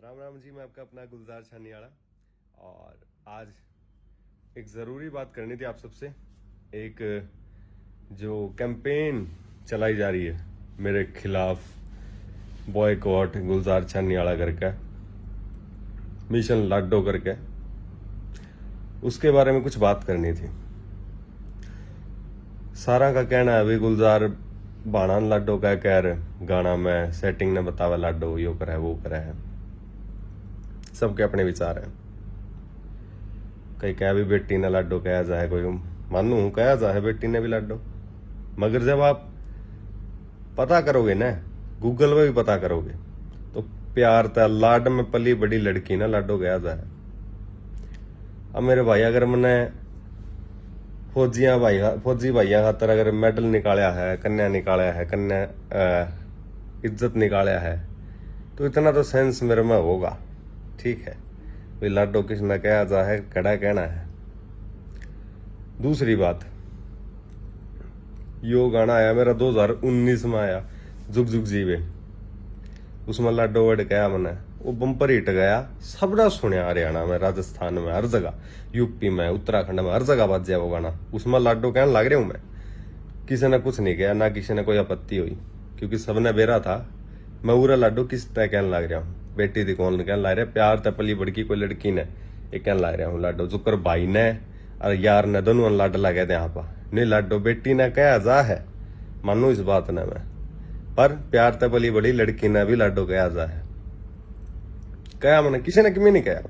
राम राम जी। मैं आपका अपना गुलजार छानियाड़ा और आज एक ज़रूरी बात करनी थी आप सबसे। एक जो कैंपेन चलाई जा रही है मेरे खिलाफ, बॉयकॉट गुलजार छानियाड़ा करके, मिशन लाडो करके, उसके बारे में कुछ बात करनी थी। सारा का कहना है भाई गुलजार बाणा लाडो का कह गाना में सेटिंग ने बतावा लाडो यो करे वो करे है। सबके अपने विचार हैं। कई कह भी बेटी ने लाडो कहा जाए, कोई मानू कहा जाए बेटी ने भी लाडो, मगर जब आप पता करोगे ना, गूगल पे भी पता करोगे, तो प्यार था लाड में पली बड़ी लड़की ना लाडो कहा जाए। अब मेरे भाई अगर मैंने फौजी भाइया खातर अगर मेडल निकाला है, कन्या निकाला है, कन्या इज्जत निकाला है, तो इतना तो सेंस मेरे में होगा। ठीक है भाई, लाडो किसने कहा जा है, कड़ा कहना है। दूसरी बात, यो गाना आया मेरा 2019 में आया, जुग जुग जीवे, उसमें लाडो वर्ड कहा मैंने, वो बम्पर हिट गया, सबने सुनया। हरियाणा में, राजस्थान में, हर जगह, यूपी में, उत्तराखंड में, हर जगह बाज जाए वो गाना। उसमें लाडो कहने लग रहा हूं मैं, किसी ने कुछ नहीं किया, ना किसी ने कोई आपत्ति हुई, क्योंकि सबने बेरा था। मैं पूरा लाडो किस तरह कहने लग रहा हूँ, बेटी थी कौन कहने लग रहा है, प्यार तपली बड़की कोई लड़की ने एक कहने लग रहा हूँ लाडो। जुकर भाई ने और यार ने दोनों लाड लगे थे यहाँ पर, नहीं लाडो बेटी ने कहा जा है, मानो इस बात ने मैं, पर प्यार तपली बड़ी लड़की ने भी लाडो कहा जा है। कहा मैंने, किसी ने क्यों नहीं कहा।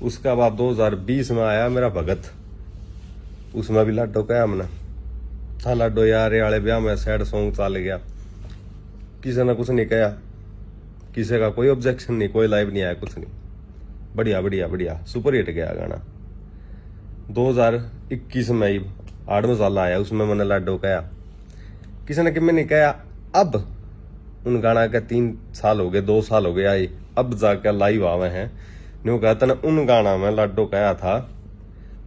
उसका बाद 2020 में आया मेरा भगत, उसमें भी लाडो कहा मैंने था। लाडो यार वाले ब्याह में सैड सॉन्ग चल गया, किसी ने कुछ नहीं कहा, किसी का कोई ऑब्जेक्शन नहीं, कोई लाइव नहीं आया, कुछ नहीं, बढ़िया बढ़िया बढ़िया सुपर हिट गया गाना। 2021 में ही 8 साल आया, उसमें मैंने लाडो कहा, किसी ने किमें नहीं कहा। अब उन गाना के 3 साल हो गए, 2 साल हो गए आई, अब जाकर लाइव आवे हैं, न्यू कहता ना उन गाना में लाडो कहा था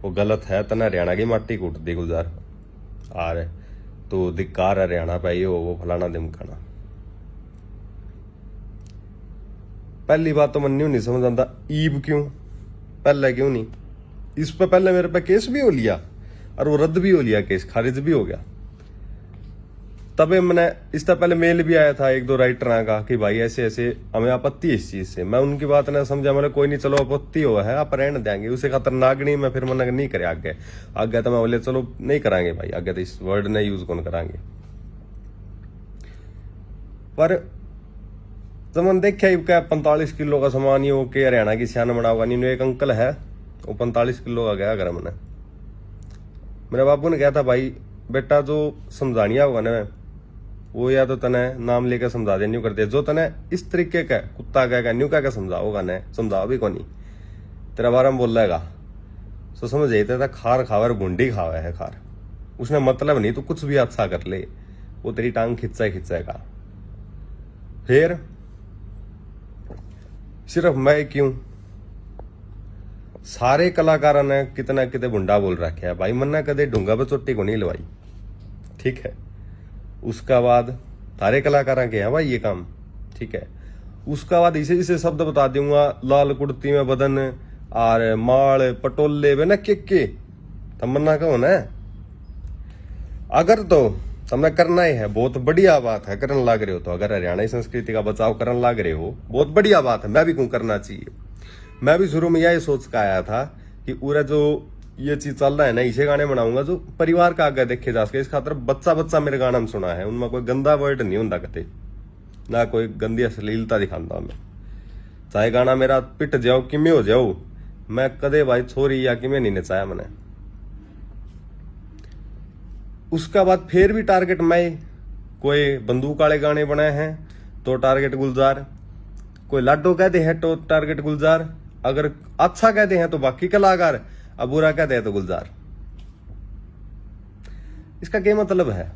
वो गलत है, तना हरियाणा की माटी कूट दी गुलजार, आ रहे तो धिक्कार हरियाणा पे ये वो फलाना दिमकाना। पहली बात तो मन नहीं समझ आता, ईब क्यों पहले क्यों नहीं, इस पे पहले मेरे पे केस भी हो लिया और वो रद्द भी हो लिया, केस खारिज भी हो गया। तबे मैंने इससे पहले मेल भी आया था 1-2 राइटर का कि भाई ऐसे ऐसे हमें आपत्ति है इस चीज से। मैं उनकी बात ना समझा, मैंने कोई नहीं चलो आपत्ति हो है आप रहने देंगे, उसे खतरनाक नहीं। मैं फिर मैंने नहीं करे आगे आगे, तो मैं बोले चलो नहीं करांगे भाई आगे, तो इस वर्ड ने यूज कौन करांगे। पर जब मैंने देखा क्या 45 किलो का सामान हो के हरियाणा की सियान बनाओगा नहीं, एक अंकल है वो 45 किलो का गया घर। मैंने मेरे बाबू ने कहा था भाई बेटा जो समझानिया होगा ना वो या तो तने नाम लेकर समझा दे, न्यू कर दे, जो तने इस तरीके का कुत्ता कहेगा न्यू कह समझाओगा न, समझाओ भी कौन, तेरा बारे में बोल रहेगा तो समझ जाते था खार खावर भूडी खावा है खार, उसने मतलब नहीं तो कुछ भी अच्छा कर ले, वो तेरी टांग खिंचाएगा। फिर सिर्फ मैं क्यों, सारे कलाकारों ने कितना कितने बुंडा बोल रखा है भाई, मन्ना कदे ढूंगा पर चोटी को नहीं लवाई। ठीक है, उसका बाद सारे कलाकारों के हैं भाई ये काम। ठीक है, उसका बाद इसे इसे शब्द बता दूंगा, लाल कुर्ती में बदन और माल पटोले वे न के तमन्ना कहो ना, अगर तो तुमने करना ही है बहुत बढ़िया बात है, करने लग रहे हो तो, अगर हरियाणा संस्कृति का बचाव करने लग रहे हो बहुत बढ़िया बात है, मैं भी क्यों करना चाहिए। मैं भी शुरू में यही सोच का आया था कि पूरा जो ये चीज चल रहा है ना, इसे गाने बनाऊंगा जो परिवार का आगे देखे जा सके। इस खातर बच्चा मेरे गाना में सुना है, उनमें कोई गंदा वर्ड नहीं होता कते, ना कोई गंदी अश्लीलता दिखाता मैं। चाहे गाना मेरा पिट जाओ किमें हो जाओ, मैं कदे भाई छोरी या किमें नहीं नचाया मैंने। उसका बाद फिर भी टारगेट मैं, कोई बंदूक वाले गाने बनाए हैं तो टारगेट गुलजार, कोई लाडो कहते हैं तो टारगेट गुलजार, अगर अच्छा कहते हैं तो बाकी कलाकार, अब बुरा कहते हैं तो गुलजार। इसका क्या मतलब है?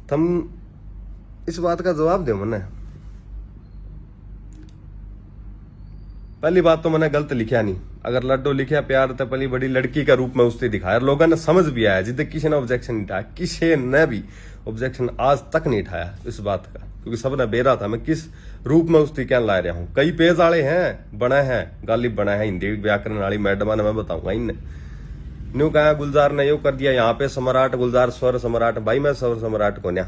तुम इस बात का जवाब दो मने। पहली बात तो मैंने गलत लिखा नहीं, अगर लड्डू लिखा प्यार तो पहली बड़ी लड़की का रूप में उससे दिखाया, लोगों ने समझ भी आया, जिद्द किसी ने ऑब्जेक्शन नहीं उठाया, किसी ने भी ऑब्जेक्शन आज तक नहीं उठाया इस बात का, क्योंकि सबने बेरा था मैं किस रूप में उसकी क्या ला रहा हूं। कई पेज वाले हैं बने हैं गालिब बना है हिंदी व्याकरण वाली मैडम ने, मैं बताऊंगा इनने न्यू कहा गुलजार ने यो कर दिया यहाँ पे सम्राट गुलजार स्वर सम्राट, भाई मैं स्वर सम्राट को न्या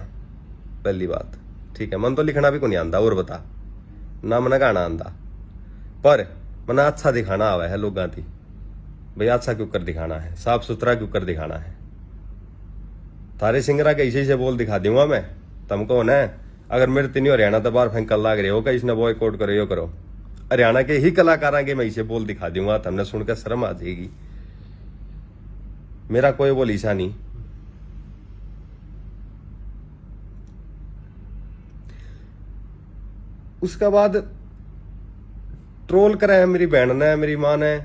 पहली बात, ठीक है, मन तो लिखना भी को नहीं आंदा और बता ना मन गाना आंदा, पर मना अच्छा दिखाना आवा है लोगों की, भाई अच्छा क्यों कर दिखाना है, साफ सुथरा क्यों कर दिखाना है। थारे सिंगरा के इसी से बोल दिखा दूंगा मैं तुमको न, अगर मेरे तीन हरियाणा तो बाहर फेंकल लाग रहे हो कि इसने बॉयकॉट करो यो करो, हरियाणा के ही कलाकार के मैं इसे बोल दिखा दूंगा, तुमने सुनकर शर्म आ जाएगी। मेरा कोई बोल ईसा नहीं। उसके बाद ट्रोल करे है मेरी बहन ने मेरी मां ने,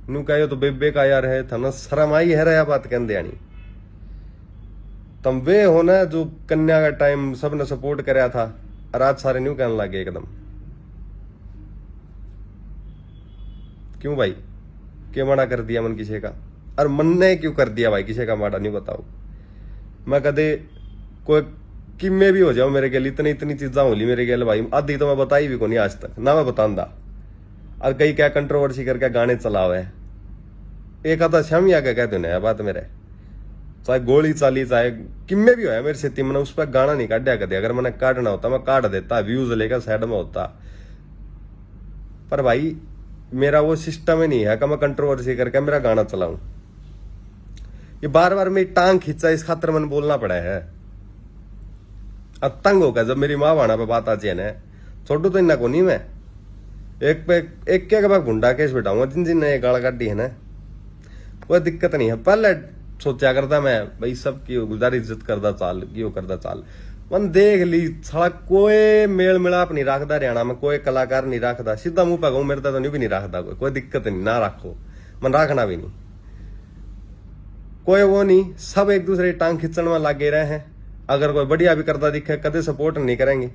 नू कहो तो बेबे का यार है, थाना शर्म आई है रहा बात कहते आनी। तुम वे हो ना जो कन्या का टाइम सबने सपोर्ट कराया था, और आज सारे न्यू कहने लगे एकदम, क्यों भाई क्यों मना कर दिया मन किसी का, और मन ने क्यों कर दिया भाई किसी का माड़ा नहीं बताओ। मैं कदे कोई किम्मे भी हो जाओ मेरे गेल, इतनी इतनी चीजा होली मेरे गेल भाई, आधी तो मैं बताई भी को नहीं आज तक ना मैं बतांदा, और कई क्या कंट्रोवर्सी करके गाने चलावे, एक आधा शम या कह दो ना बात मेरे, चाहे गोली चाली चाहे किम्मे भी हो मेरे से मैंने उस पर गाना नहीं काटा कदे, अगर मैंने काटना होता मैं काट देता, व्यूज लेकर साइड में होता, पर भाई मेरा वो सिस्टम ही नहीं है कि मैं कंट्रोवर्सी करके मेरा गाना चलाऊं। ये बार बार मेरी टांग खींचा इस खातर मैंने बोलना पड़ा है, अब तंग होगा जब मेरी माँ वाणा पे बात आ जाए, छोटू तो इन्ना को नहीं मैं एक पे एक के बाद गुंडा केस बिठाऊंगा जिन जिन ने गाल काटी है ना, कोई दिक्कत नहीं है। पहले सोचा करता मैं भाई सबकी गुजार इज्जत करता चाल क्यों करता चाल, मन देख ली साला कोई मेल मिलाप नहीं रखता हरियाणा में, कोई कलाकार नहीं रखता, सीधा मुंह पे कहूं मेरे तो नहीं भी नहीं रखता, कोई दिक्कत नहीं ना रखो, मन रखना भी नहीं, कोई वो नहीं, सब एक दूसरे की टांग खींचने में लगे रहे हैं। अगर कोई बढ़िया भी करता दिखे कदे सपोर्ट नहीं करेंगे।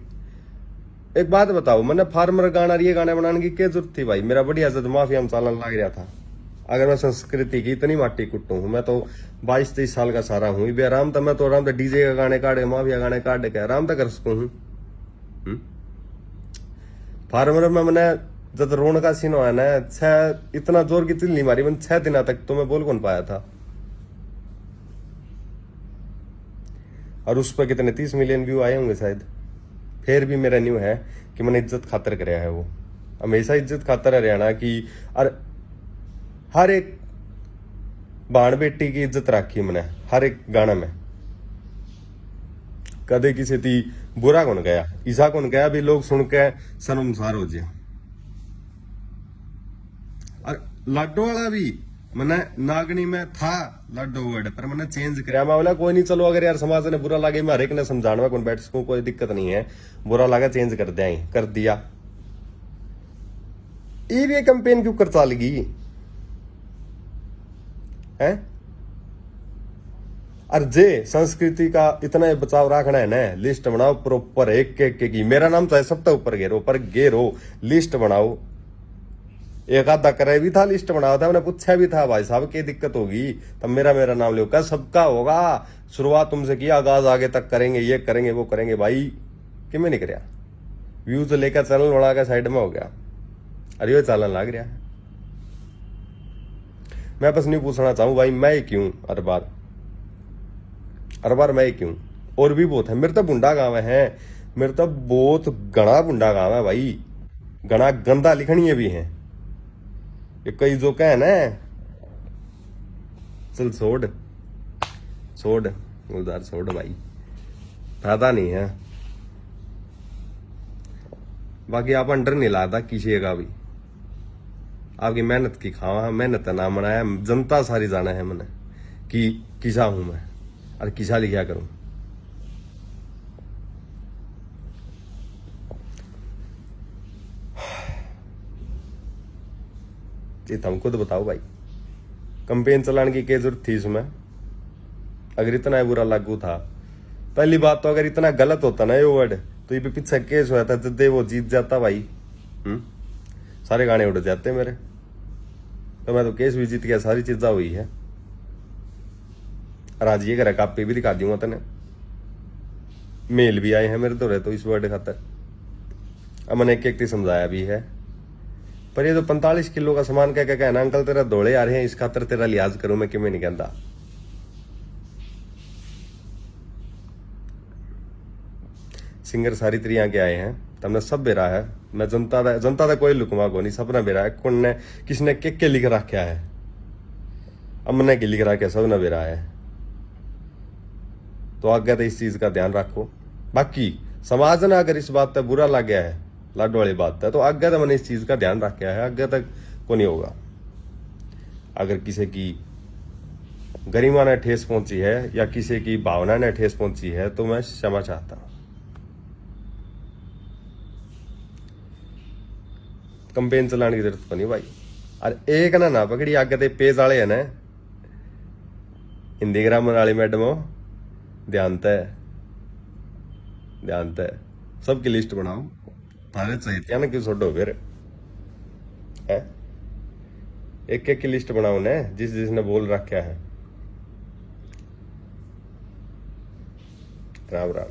एक बात बताओ, मैंने फार्मर गाना ये गाने बनाने की क्या जरूरत थी भाई, मेरा बढ़िया जद माफिया में चालन लग रहा था। अगर मैं संस्कृति की इतनी माटी कुट्टू हूं, मैं तो 22-23 साल का सारा हूं, भी आराम था, मैं तो आराम था डीजे का गाने काटे माफिया गाने काट के आराम था कर सकूं हूं। फार्मर में मैंने जब रोन का सीन हुआ ना, इतना जोर की चिल्ली मारी मैंने 6 दिन तक, तो मैं बोल कौन पाया था, और उस पर कितने 30 मिलियन व्यू आए होंगे शायद। फिर भी मेरा न्यू है कि मैंने इज्जत खातर कराया है, वो हमेशा इज्जत खातर हरियाणा की, और हर एक बाण बेटी की इज्जत रखी मैंने हर एक गाना में, कदे किसी थी बुरा कौन गया, ईसा कौन गया भी लोग सुन के शर्मसार हो जाए। और लाडो वाला भी मैंने नागनी में था लाडो वर्ड, पर मैंने चेंज कराया, मैं बोला कोई नहीं चलो अगर यार समाज ने बुरा लगे मैं हर एक ने समझाना कौन बैठ सकूं, कोई दिक्कत नहीं है, बुरा लगा चेंज कर दिया, कर दिया। ये कैंपेन क्यों कर चालेगी है, और जे संस्कृति का इतना बचाव रखना है ना, लिस्ट बनाओ प्रॉपर एक की, मेरा नाम तो है सबसे ऊपर घेरो, पर घेरो लिस्ट बनाओ, एक आधा करे भी था लिस्ट बनाया था, मैंने पूछा भी था भाई साहब क्या दिक्कत होगी, तब मेरा नाम लो, क्या सबका होगा, शुरुआत तुमसे किया, आगाज आगे तक करेंगे, ये करेंगे वो करेंगे, भाई कि मैं नहीं कराया, व्यूज लेकर चैनल बना के साइड में हो गया, अरे ये चलन लग रहा है। मैं बस नहीं पूछना चाहूं भाई मैं क्यों हर बार मैं क्यों, और भी बहुत है मेरे तो बुंडा गाँव है, मेरे तो बहुत घना बुंडा गाँव है भाई, घना गंदा लिखनी भी है, ये कई जो कह ना चल छोड़ गुलजार छोड़ भाई, फायदा नहीं है, बाकी आप अंडर नहीं लाता किसी का भी, आपकी मेहनत की खावा, मेहनत ना मनाया, जनता सारी जाना है मैंने कि किसा हूं मैं और किसा लिखा करूं। ये तुम खुद बताओ भाई, कंपेन चलाने की क्या जरूरत थी इसमें, अगर इतना बुरा लागू था। पहली बात तो अगर इतना गलत होता ना ये वर्ड, तो ये पीछे केस हुआ था जब वो जीत जाता भाई, सारे गाने उड़ जाते मेरे। तो मैं तो केस भी जीत गया, सारी चीजा हुई है। और आज ये करा कापी भी दिखा दूंगा तेने, मेल भी आए हैं मेरे तो तो इस वर्ड खातर। अब मैंने एक एक समझाया भी है। पर ये तो 45 किलो का सामान कह के कहना अंकल तेरा दौड़े आ रहे हैं, इस खातर तेरा लिहाज करूं मैं, कि मैं नहीं कहता। सिंगर सारी तरिया के आए हैं, तमने सब बेरा है। मैं जनता का कोई लुकवा को नहीं, सबने बेरा है। कौन ने किसने के लिख रखा है, अमने के लिख रखा है, सबने बेरा है। तो आगे तो इस चीज का ध्यान रखो। बाकी समाज ने अगर इस बात पर बुरा लग गया है, लाडो वाली बात है, तो आगे तो मैंने इस चीज का ध्यान रखा है, आगे तक को नहीं होगा। अगर किसी की गरिमा ने ठेस पहुंची है या किसी की भावना ने ठेस पहुंची है तो मैं क्षमा चाहता हूं। कंपेन चलाने की जरूरत को नहीं भाई। और एक ना पकड़ी आगे ते पेज वाले है ना, हिंदी ग्रामर वाली मैडम हो, ध्यान तय सबकी लिस्ट बनाओ। थाने चाहिए ना, क्यों छोड़ो फिर है। एक एक की लिस्ट बनाओ ने, जिसने बोल रखा है। राम राम।